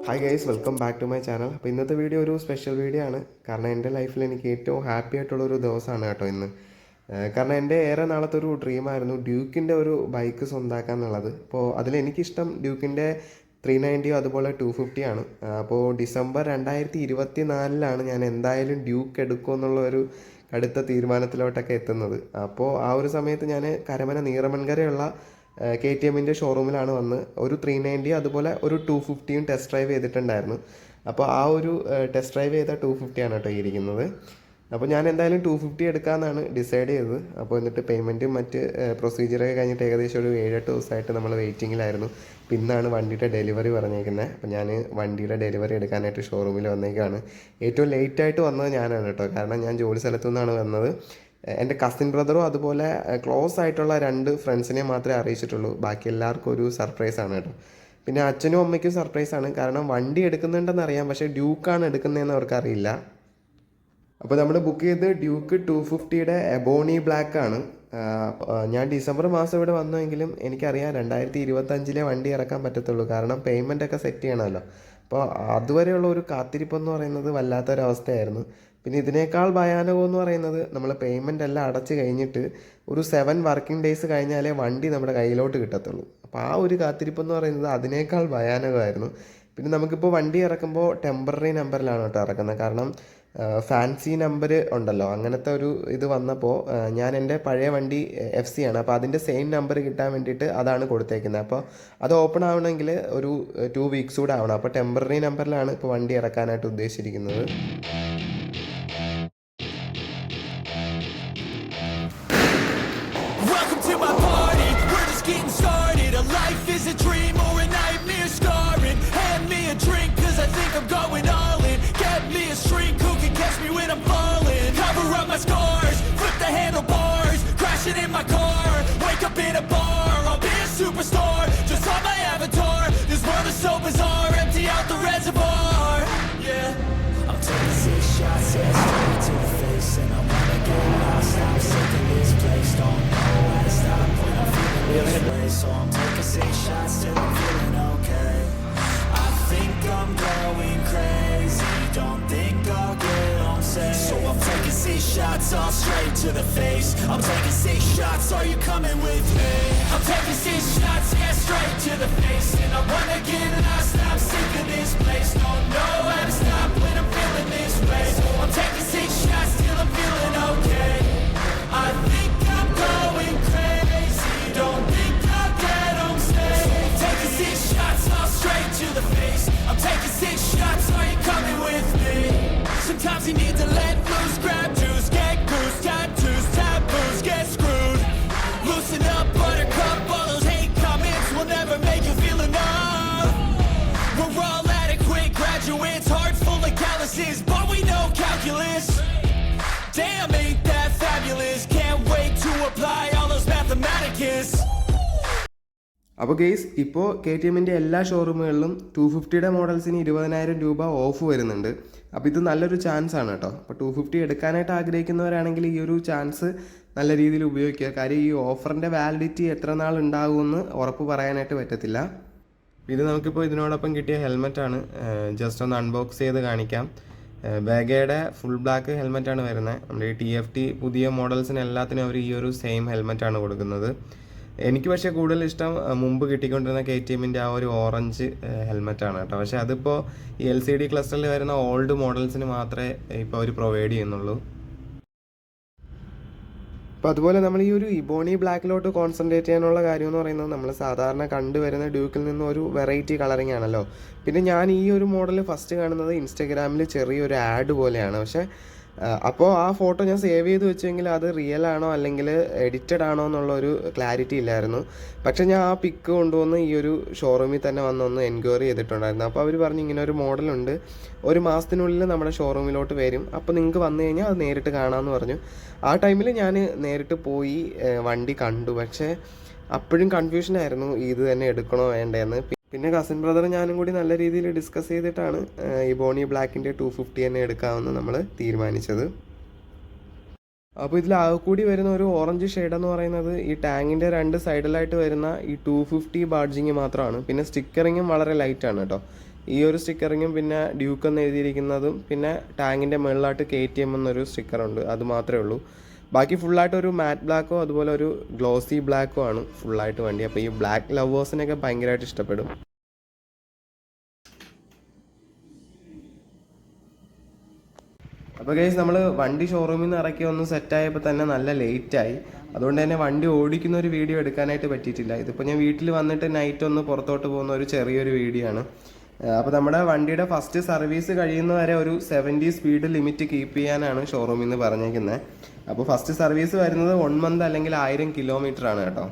Hi guys, welcome back to my channel. അപ്പോൾ ഇന്നത്തെ video ഒരു സ്പെഷ്യൽ വീഡിയോ ആണ്. കാരണം എൻ്റെ ലൈഫിൽ എനിക്ക് ഏറ്റവും ഹാപ്പി ആയിട്ടുള്ളൊരു ദിവസമാണ് കേട്ടോ ഇന്ന്. കാരണം എൻ്റെ ഏറെ നാളത്തെ ഒരു ഡ്രീമായിരുന്നു ഡ്യൂക്കിൻ്റെ ഒരു ബൈക്ക് സ്വന്തമാക്കുക എന്നുള്ളത്. അപ്പോൾ അതിലെനിക്കിഷ്ടം ഡ്യൂക്കിൻ്റെ 390 അതുപോലെ 250 ആണ്. അപ്പോൾ ഡിസംബർ 2024 ഞാൻ എന്തായാലും ഡ്യൂക്ക് എടുക്കും എന്നുള്ള ഒരു കടുത്ത തീരുമാനത്തിലോട്ടൊക്കെ എത്തുന്നത്. അപ്പോൾ ആ ഒരു സമയത്ത് ഞാൻ കരമന നീറമൺകരയുള്ള KTMൻ്റെ ഷോറൂമിലാണ് വന്ന് ഒരു 390 അതുപോലെ ഒരു 250യും ടെസ്റ്റ് ഡ്രൈവ് ചെയ്തിട്ടുണ്ടായിരുന്നു. അപ്പോൾ ആ ഒരു ടെസ്റ്റ് ഡ്രൈവ് ചെയ്ത 250 ആണ് കേട്ടോ ഇരിക്കുന്നത്. അപ്പോൾ ഞാൻ എന്തായാലും 250 എടുക്കാമെന്നാണ് ഡിസൈഡ് ചെയ്തത്. അപ്പോൾ എന്നിട്ട് പേയ്മെൻറ്റും മറ്റ് പ്രൊസീജിയറൊക്കെ കഴിഞ്ഞിട്ട് ഏകദേശം ഒരു 7-8 ദിവസമായിട്ട് നമ്മൾ വെയിറ്റിങ്ങിലായിരുന്നു. പിന്നാണ് വണ്ടിയുടെ ഡെലിവറി പറഞ്ഞേക്കുന്നത്. അപ്പോൾ ഞാൻ വണ്ടിയുടെ ഡെലിവറി എടുക്കാനായിട്ട് ഷോറൂമിൽ വന്നേക്കാണ്. ഏറ്റവും ലേറ്റായിട്ട് വന്നത് ഞാനാണ് കേട്ടോ. കാരണം ഞാൻ ജോലി സ്ഥലത്തു നിന്നാണ് വന്നത്. എൻ്റെ കസിൻ ബ്രദറും അതുപോലെ ക്ലോസ് ആയിട്ടുള്ള 2 ഫ്രണ്ട്സിനെ മാത്രമേ അറിയിച്ചിട്ടുള്ളൂ. ബാക്കി എല്ലാവർക്കും ഒരു സർപ്രൈസാണ് കേട്ടോ. പിന്നെ അച്ഛനും അമ്മയ്ക്കും സർപ്രൈസാണ്. കാരണം വണ്ടി എടുക്കുന്നുണ്ടെന്ന് അറിയാം, പക്ഷേ ഡ്യൂക്കാണ് എടുക്കുന്നതെന്ന് അവർക്കറിയില്ല. അപ്പോൾ നമ്മൾ ബുക്ക് ചെയ്ത് ഡ്യൂക്ക് 250യുടെ എബോണി ബ്ലാക്ക് ആണ്. ഞാൻ ഡിസംബർ മാസം ഇവിടെ വന്നെങ്കിലും എനിക്കറിയാം 2025 വണ്ടി ഇറക്കാൻ പറ്റത്തുള്ളൂ. കാരണം പേയ്മെൻ്റ് ഒക്കെ സെറ്റ് ചെയ്യണമല്ലോ. അപ്പോൾ അതുവരെയുള്ള ഒരു കാത്തിരിപ്പെന്ന് പറയുന്നത് വല്ലാത്തൊരവസ്ഥയായിരുന്നു. പിന്നെ ഇതിനേക്കാൾ ഭയാനകമെന്ന് പറയുന്നത് നമ്മൾ പേയ്മെൻ്റ് എല്ലാം അടച്ച് കഴിഞ്ഞിട്ട് ഒരു 7 വർക്കിംഗ് ഡേയ്സ് കഴിഞ്ഞാലേ വണ്ടി നമ്മുടെ കയ്യിലോട്ട് കിട്ടത്തുള്ളൂ. അപ്പോൾ ആ ഒരു കാത്തിരിപ്പെന്ന് പറയുന്നത് അതിനേക്കാൾ ഭയാനകമായിരുന്നു. പിന്നെ നമുക്കിപ്പോൾ വണ്ടി ഇറക്കുമ്പോൾ ടെമ്പററി നമ്പറിലാണ് കേട്ടോ ഇറക്കുന്നത്. കാരണം ഫാൻസി നമ്പർ ഉണ്ടല്ലോ, അങ്ങനത്തെ ഒരു ഇത് വന്നപ്പോൾ ഞാൻ എൻ്റെ പഴയ വണ്ടി FC ആണ്. അപ്പോൾ അതിൻ്റെ സെയിം നമ്പർ കിട്ടാൻ വേണ്ടിയിട്ട് അതാണ് കൊടുത്തേക്കുന്നത്. അപ്പോൾ അത് ഓപ്പൺ ആവണമെങ്കിൽ ഒരു 2 വീക്സ് കൂടെ ആവണം. അപ്പോൾ ടെമ്പററി നമ്പറിലാണ് ഇപ്പോൾ വണ്ടി ഇറക്കാനായിട്ട് ഉദ്ദേശിച്ചിരിക്കുന്നത്. Life is a dream or a nightmare scarring. Hand me a drink cause I think I'm going all in. Get me a shrink who can catch me when I'm falling. Cover up my scars, flip the handlebars. Crashing in my car, wake up in a bar. I'll be a superstar, just on my avatar. This world is so bizarre, empty out the reservoir. Yeah, I'm taking 6 shots, yeah, straight to the face. And I wanna get lost, I'm sick of this place. Don't know how to stop when I'm feeling this way. So I'm taking 6 shots till I'm feeling okay. I think I'm going crazy, don't think I'll get home safe. So I'm taking 6 shots all straight to the face. I'm taking 6 shots, are you coming with me? I'm taking 6 shots, yeah, straight to the face. And I wanna get lost, I'm sick of this place. Don't know how to stop when I'm feeling this way. So I'm taking 6 shots till I'm feeling okay. I think I'm going crazy, don't think I'll get home safe. Taking 6 shots all straight to the face. I'm taking 6 shots, are you coming with me? Sometimes you need to let loose, grab juice, get goose, tattoos, taboos, get screwed. Loosen up, buttercup, all those hate comments will never make you feel enough. We're all adequate graduates, heart full of calluses, but we know calculus. Damn, ain't that fabulous? Can't wait to apply all those mathematicus. അപ്പോൾ guys, ഇപ്പോൾ KTMൻ്റെ എല്ലാ ഷോറൂമുകളിലും 250യുടെ മോഡൽസിന് 20,000 രൂപ of വരുന്നുണ്ട്. അപ്പോൾ ഇത് നല്ലൊരു chance ആണ് കേട്ടോ. അപ്പോൾ 250 എടുക്കാനായിട്ട് ആഗ്രഹിക്കുന്നവരാണെങ്കിൽ ഈ ഒരു ചാൻസ് നല്ല രീതിയിൽ ഉപയോഗിക്കുക. കാര്യം ഈ ഓഫറിൻ്റെ വാലിഡിറ്റി എത്ര നാൾ ഉണ്ടാകുമെന്ന് ഉറപ്പ് പറയാനായിട്ട് പറ്റത്തില്ല. ഇത് നമുക്കിപ്പോൾ ഇതിനോടൊപ്പം കിട്ടിയ ഹെൽമെറ്റാണ്. ജസ്റ്റ് ഒന്ന് അൺബോക്സ് ചെയ്ത് കാണിക്കാം. വേഗയുടെ ഫുൾ ബ്ലാക്ക് ഹെൽമെറ്റാണ് വരുന്നത്. നമ്മുടെ ഈ TFT പുതിയ മോഡൽസിന് എല്ലാത്തിനും അവർ ഈ ഒരു സെയിം ഹെൽമെറ്റാണ് കൊടുക്കുന്നത്. എനിക്ക് പക്ഷേ കൂടുതൽ ഇഷ്ടം മുമ്പ് കിട്ടിക്കൊണ്ടിരുന്ന KTMൻ്റെ ആ ഒരു ഓറഞ്ച് ഹെൽമെറ്റാണ് കേട്ടോ. പക്ഷേ അതിപ്പോൾ ഈ LCD ക്ലസ്റ്ററിൽ വരുന്ന ഓൾഡ് മോഡൽസിന് മാത്രമേ ഇപ്പോൾ അവർ പ്രൊവൈഡ് ചെയ്യുന്നുള്ളൂ. അപ്പോൾ അതുപോലെ നമ്മൾ ഈ ഒരു ഇബോണി ബ്ലാക്കിലോട്ട് കോൺസെൻട്രേറ്റ് ചെയ്യാനുള്ള കാര്യം എന്ന് പറയുന്നത് നമ്മൾ സാധാരണ കണ്ടുവരുന്ന ഡ്യൂക്കിൽ നിന്ന് ഒരു വെറൈറ്റി കളറിങ് ആണല്ലോ. പിന്നെ ഞാൻ ഈ ഒരു മോഡൽ ഫസ്റ്റ് കാണുന്നത് ഇൻസ്റ്റഗ്രാമിൽ ചെറിയൊരു ആഡ് പോലെയാണ്. പക്ഷേ അപ്പോൾ ആ ഫോട്ടോ ഞാൻ സേവ് ചെയ്ത് വെച്ചെങ്കിൽ അത് റിയൽ ആണോ അല്ലെങ്കിൽ എഡിറ്റഡ് ആണോ എന്നുള്ളൊരു ക്ലാരിറ്റി ഇല്ലായിരുന്നു. പക്ഷേ ഞാൻ ആ പിക്ക് കൊണ്ടുവന്ന് ഈ ഒരു ഷോറൂമിൽ തന്നെ വന്നൊന്ന് എൻക്വയറി ചെയ്തിട്ടുണ്ടായിരുന്നു. അപ്പോൾ അവർ പറഞ്ഞു ഇങ്ങനെ ഒരു മോഡലുണ്ട്, 1 മാസത്തിനുള്ളിൽ നമ്മുടെ ഷോറൂമിലോട്ട് വരും, അപ്പോൾ നിങ്ങൾക്ക് വന്നു കഴിഞ്ഞാൽ അത് നേരിട്ട് കാണാമെന്ന് പറഞ്ഞു. ആ ടൈമിൽ ഞാൻ നേരിട്ട് പോയി വണ്ടി കണ്ടു. പക്ഷേ അപ്പോഴും കൺഫ്യൂഷനായിരുന്നു ഇത് തന്നെ എടുക്കണോ വേണ്ടതെന്ന്. പിന്നെ കസിൻ ബ്രദർ ഞാനും കൂടി നല്ല രീതിയിൽ ഡിസ്കസ് ചെയ്തിട്ടാണ് ഇബോണി ബ്ലാക്കിൻ്റെ 250 തന്നെ എടുക്കാമെന്ന് നമ്മൾ തീരുമാനിച്ചത്. അപ്പോൾ ഇതിൽ ആകെ കൂടി വരുന്ന ഒരു ഓറഞ്ച് ഷെയ്ഡ് എന്ന് പറയുന്നത് ഈ ടാങ്കിൻ്റെ 2 സൈഡിലായിട്ട് വരുന്ന ഈ 250 ബാഡ്ജിങ് മാത്രമാണ്. പിന്നെ സ്റ്റിക്കറിങ്ങും വളരെ ലൈറ്റാണ് കേട്ടോ. ഈ ഒരു സ്റ്റിക്കറിങ്ങും പിന്നെ ഡ്യൂക്ക് എന്ന് എഴുതിയിരിക്കുന്നതും പിന്നെ ടാങ്കിൻ്റെ മുകളിലായിട്ട് KTM എന്നൊരു സ്റ്റിക്കറുണ്ട്, അത് മാത്രമേ ഉള്ളൂ. ബാക്കി ഫുള്ളായിട്ട് ഒരു മാറ്റ് ബ്ലാക്കോ അതുപോലെ ഒരു ഗ്ലോസി ബ്ലാക്കോ ആണ് ഫുള്ളായിട്ട് വണ്ടി. അപ്പോൾ ഈ ബ്ലാക്ക് ലവേഴ്സിനൊക്കെ ഭയങ്കരമായിട്ട് ഇഷ്ടപ്പെടും. അപ്പോൾ ഗൈസ് നമ്മൾ വണ്ടി ഷോറൂമിൽ നിന്ന് ഇറക്കി ഒന്ന് സെറ്റായപ്പോൾ തന്നെ നല്ല ലേറ്റായി. അതുകൊണ്ട് തന്നെ വണ്ടി ഓടിക്കുന്ന ഒരു വീഡിയോ എടുക്കാനായിട്ട് പറ്റിയിട്ടില്ല. ഇതിപ്പോൾ ഞാൻ വീട്ടിൽ വന്നിട്ട് നൈറ്റ് ഒന്ന് പുറത്തോട്ട് പോകുന്ന ഒരു ചെറിയൊരു വീഡിയോ ആണ്. അപ്പോൾ നമ്മുടെ വണ്ടിയുടെ ഫസ്റ്റ് സർവീസ് കഴിയുന്നവരെ ഒരു 70 സ്പീഡ് ലിമിറ്റ് കീപ്പ് ചെയ്യാനാണ് ഷോറൂമിൽ നിന്ന് പറഞ്ഞേക്കുന്നത്. അപ്പോൾ ഫസ്റ്റ് സർവീസ് വരുന്നത് 1 മന്ത് അല്ലെങ്കിൽ 1000 കിലോമീറ്റർ ആണ് കേട്ടോ.